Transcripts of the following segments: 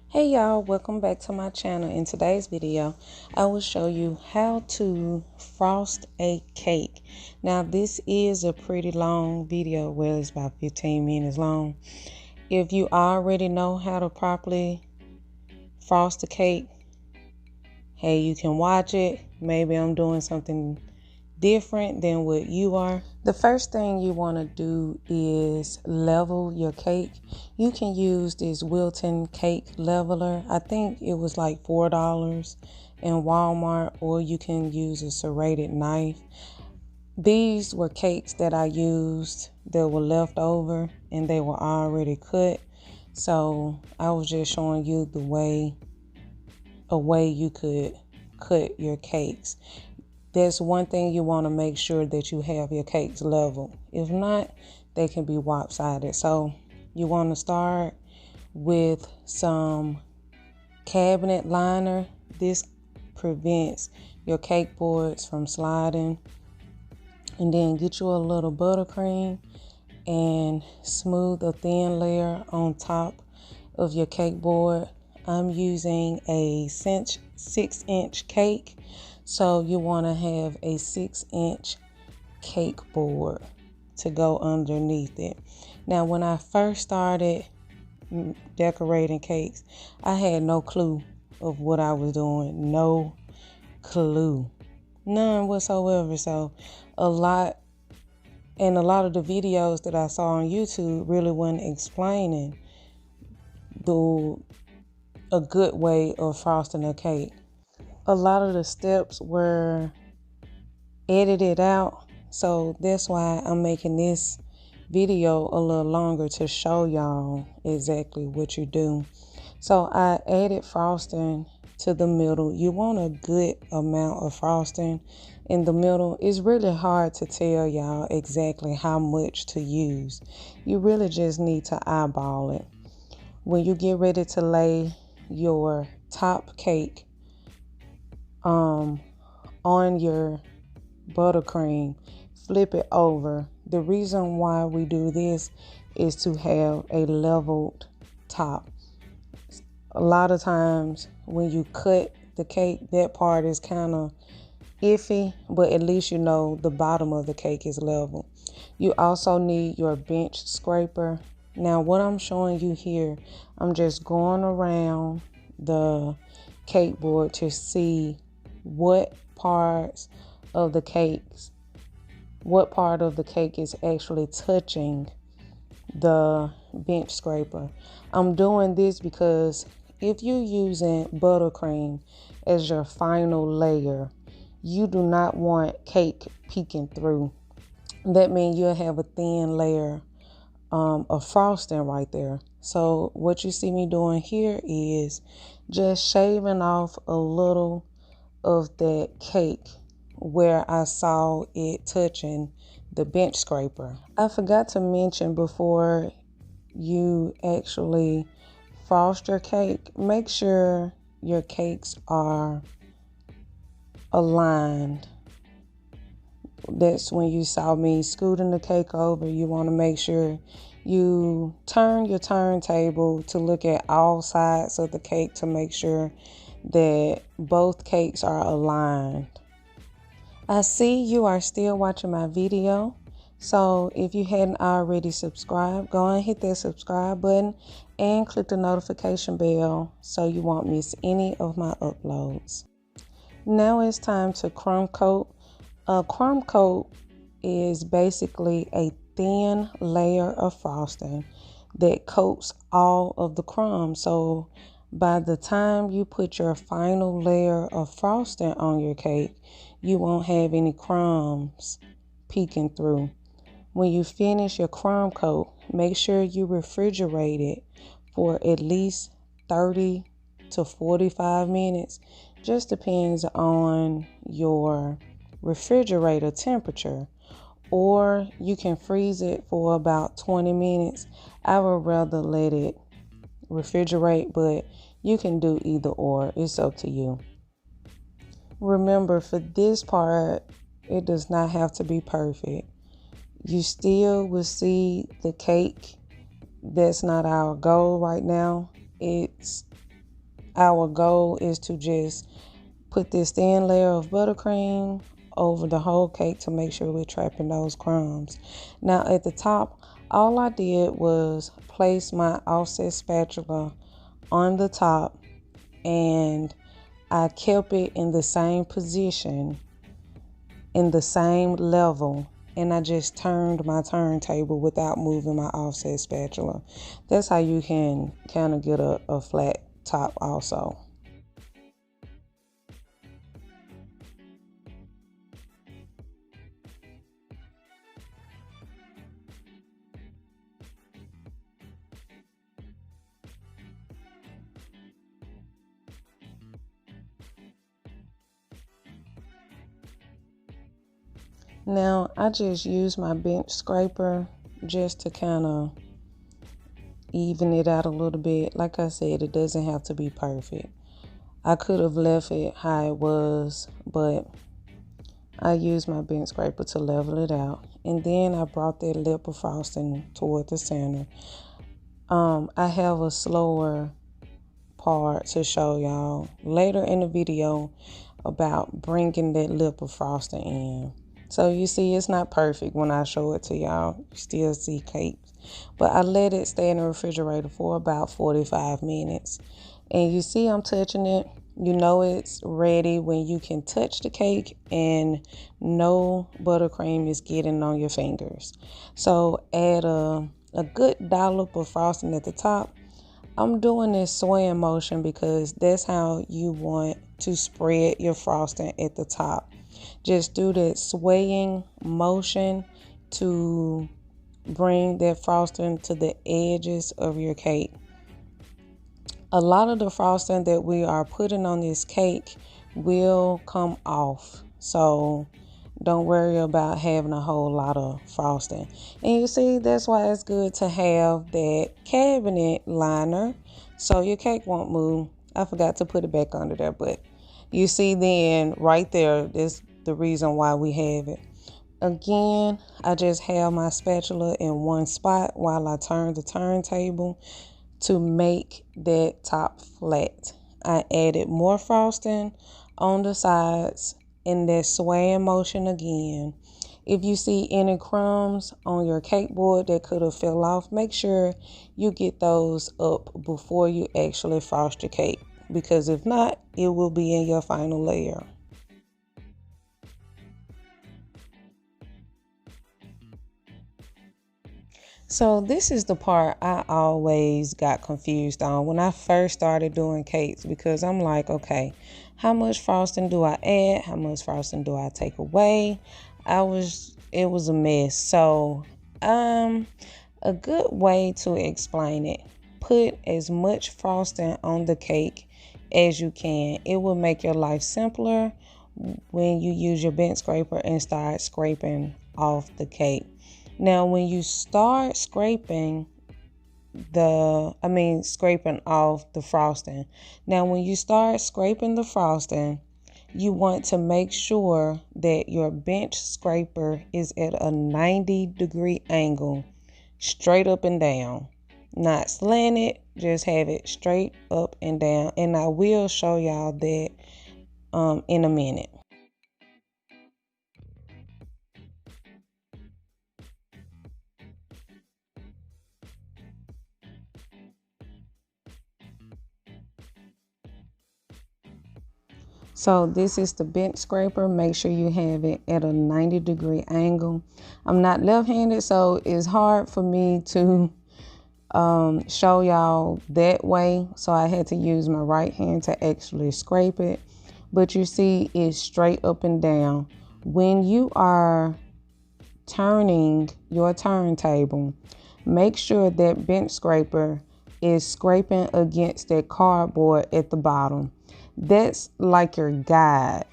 Hey y'all, welcome back to my channel. In today's video, I will show you how to frost a cake. Now this is a pretty long video, well it's about 15 minutes long. If you already know how to properly frost a cake, hey, you can watch it. Maybe I'm doing something different than what you are. The first thing you want to do is level your cake. You can use this Wilton cake leveler. I think it was like $4 in Walmart, or you can use a serrated knife. These were cakes that I used that were left over and they were already cut. So I was just showing you a way you could cut your cakes. There's one thing you want to make sure that you have your cakes level. If not, they can be lopsided. So you want to start with some cabinet liner. This prevents your cake boards from sliding. And then get you a little buttercream and smooth a thin layer on top of your cake board. I'm using a 6-inch cake. So you want to have a 6-inch cake board to go underneath it. Now, when I first started decorating cakes, I had no clue of what I was doing. No clue. None whatsoever. So a lot of the videos that I saw on YouTube really wasn't explaining a good way of frosting a cake. A lot of the steps were edited out, so that's why I'm making this video a little longer to show y'all exactly what you do. So I added frosting to the middle. You want a good amount of frosting in the middle. It's really hard to tell y'all exactly how much to use. You really just need to eyeball it. When you get ready to lay your top cake on your buttercream, flip it over. The reason why we do this is to have a leveled top. A lot of times when you cut the cake, that part is kind of iffy, but at least you know the bottom of the cake is level. You also need your bench scraper. Now what I'm showing you here, I'm just going around the cake board to see what part of the cake is actually touching the bench scraper. I'm doing this because if you're using buttercream as your final layer, you do not want cake peeking through. That means you'll have a thin layer of frosting right there. So what you see me doing here is just shaving off a little of that cake where I saw it touching the bench scraper. I forgot to mention before you actually frost your cake, make sure your cakes are aligned. That's when you saw me scooting the cake over. You want to make sure you turn your turntable to look at all sides of the cake to make sure that both cakes are aligned. I see you are still watching my video. So if you hadn't already subscribed, go and hit that subscribe button and click the notification bell so you won't miss any of my uploads. Now it's time to crumb coat. A crumb coat is basically a thin layer of frosting that coats all of the crumbs. So by the time you put your final layer of frosting on your cake, you won't have any crumbs peeking through. When you finish your crumb coat, make sure you refrigerate it for at least 30 to 45 minutes. Just depends on your refrigerator temperature. Or you can freeze it for about 20 minutes. I would rather let it refrigerate, but you can do either or. It's up to you. Remember, for this part, it does not have to be perfect. You still will see the cake. That's not our goal right now. It's our goal is to just put this thin layer of buttercream over the whole cake to make sure we're trapping those crumbs. Now at the top, all I did was place my offset spatula on the top, and I kept it in the same position, in the same level, and I just turned my turntable without moving my offset spatula. That's how you can kind of get a flat top also. Now I just use my bench scraper just to kind of even it out a little bit. Like I said, it doesn't have to be perfect. I could have left it how it was, but I used my bench scraper to level it out. And then I brought that lip of frosting toward the center. I have a slower part to show y'all later in the video about bringing that lip of frosting in. So you see, it's not perfect when I show it to y'all. You still see cakes. But I let it stay in the refrigerator for about 45 minutes. And you see I'm touching it. You know it's ready when you can touch the cake and no buttercream is getting on your fingers. So add a good dollop of frosting at the top. I'm doing this swaying motion because that's how you want to spread your frosting at the top. Just do that swaying motion to bring that frosting to the edges of your cake. A lot of the frosting that we are putting on this cake will come off, so don't worry about having a whole lot of frosting. And you see, that's why it's good to have that cabinet liner so your cake won't move. I forgot to put it back under there, but you see then right there, this the reason why we have it. Again, I just have my spatula in one spot while I turn the turntable to make that top flat. I added more frosting on the sides in that swaying motion again. If you see any crumbs on your cake board that could have fell off, make sure you get those up before you actually frost your cake, because if not, it will be in your final layer. So this is the part I always got confused on when I first started doing cakes, because I'm like, okay, how much frosting do I add? How much frosting do I take away? It was a mess. So, a good way to explain it, put as much frosting on the cake as you can. It will make your life simpler when you use your bench scraper and start scraping off the cake. Now, when you start scraping off the frosting. Now, when you start scraping the frosting, you want to make sure that your bench scraper is at a 90-degree angle, straight up and down. Not slanted, just have it straight up and down. And I will show y'all that in a minute. So this is the bench scraper. Make sure you have it at a 90-degree angle. I'm not left-handed, so it's hard for me to show y'all that way. So I had to use my right hand to actually scrape it. But you see it's straight up and down. When you are turning your turntable, make sure that bench scraper is scraping against that cardboard at the bottom. That's like your guide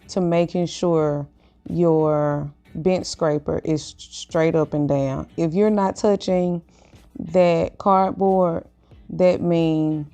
to making sure your bench scraper is straight up and down. If you're not touching that cardboard, that means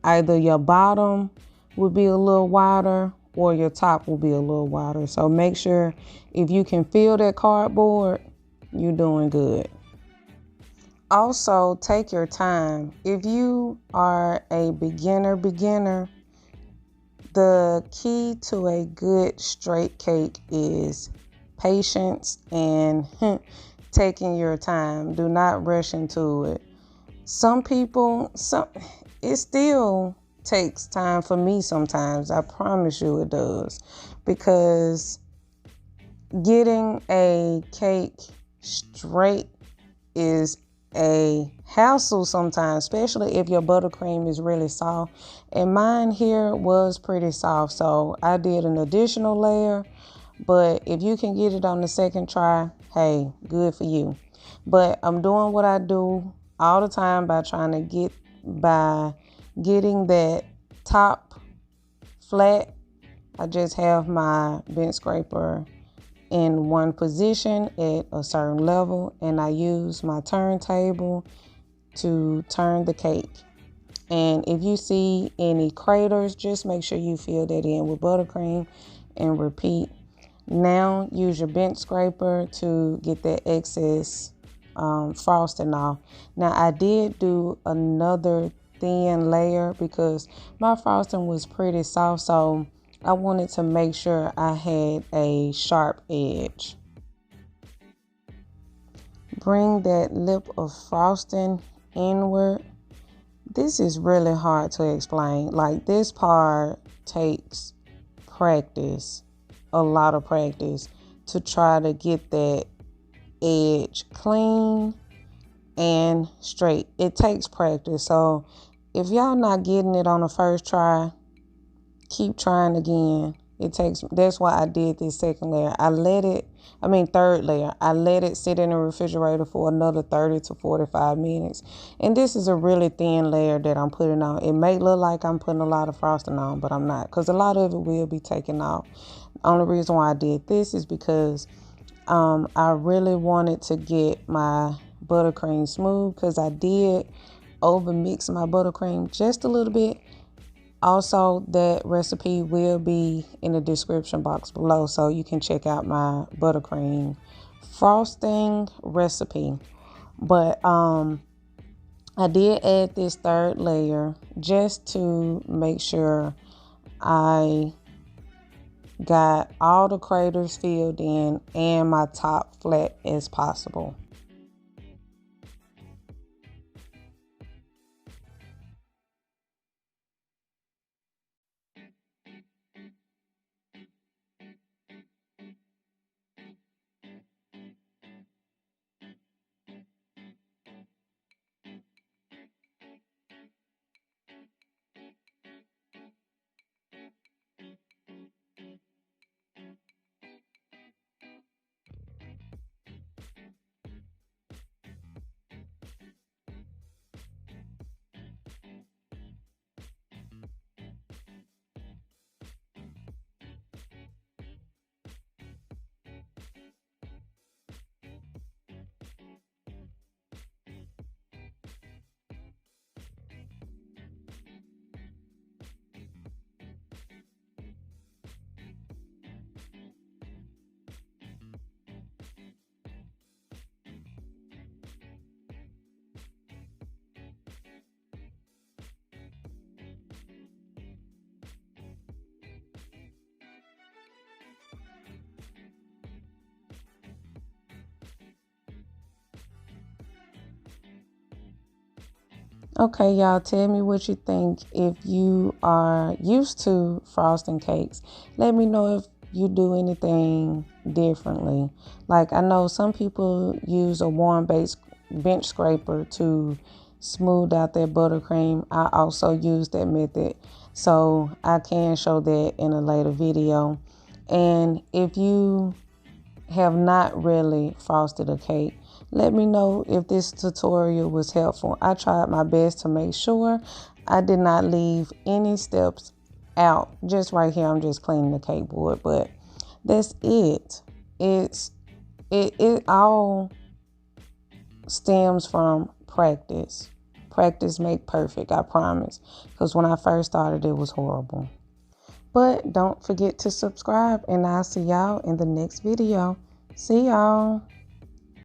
either your bottom will be a little wider or your top will be a little wider. So make sure if you can feel that cardboard, you're doing good. Also, take your time. If you are a beginner, the key to a good straight cake is patience and taking your time. Do not rush into it. Some people, it still takes time for me sometimes. I promise you it does. Because getting a cake straight is a hassle sometimes, especially if your buttercream is really soft. And mine here was pretty soft, so I did an additional layer. But if you can get it on the second try, hey, good for you. But I'm doing what I do all the time by getting that top flat. I just have my bench scraper in one position at a certain level, and I use my turntable to turn the cake. And if you see any craters, just make sure you fill that in with buttercream and repeat. Now use your bench scraper to get that excess frosting off. Now I did do another thin layer because my frosting was pretty soft, so I wanted to make sure I had a sharp edge. Bring that lip of frosting inward. This is really hard to explain. Like, this part takes practice, a lot of practice, to try to get that edge clean and straight. It takes practice. So if y'all not getting it on the first try, keep trying again. That's why I did this second layer. Third layer. I let it sit in the refrigerator for another 30 to 45 minutes. And this is a really thin layer that I'm putting on. It may look like I'm putting a lot of frosting on, but I'm not, because a lot of it will be taken off. The only reason why I did this is because I really wanted to get my buttercream smooth, because I did over mix my buttercream just a little bit. Also, that recipe will be in the description box below, so you can check out my buttercream frosting recipe. But I did add this third layer just to make sure I got all the craters filled in and my top flat as possible. Okay, y'all, tell me what you think. If you are used to frosting cakes, let me know if you do anything differently. Like, I know some people use a warm base bench scraper to smooth out their buttercream. I also use that method, so I can show that in a later video. And if you have not really frosted a cake, let me know if this tutorial was helpful. I tried my best to make sure I did not leave any steps out. Just right here, I'm just cleaning the cake board, but that's it. It all stems from practice. Practice make perfect, I promise. Because when I first started, it was horrible. But don't forget to subscribe, and I'll see y'all in the next video. See y'all.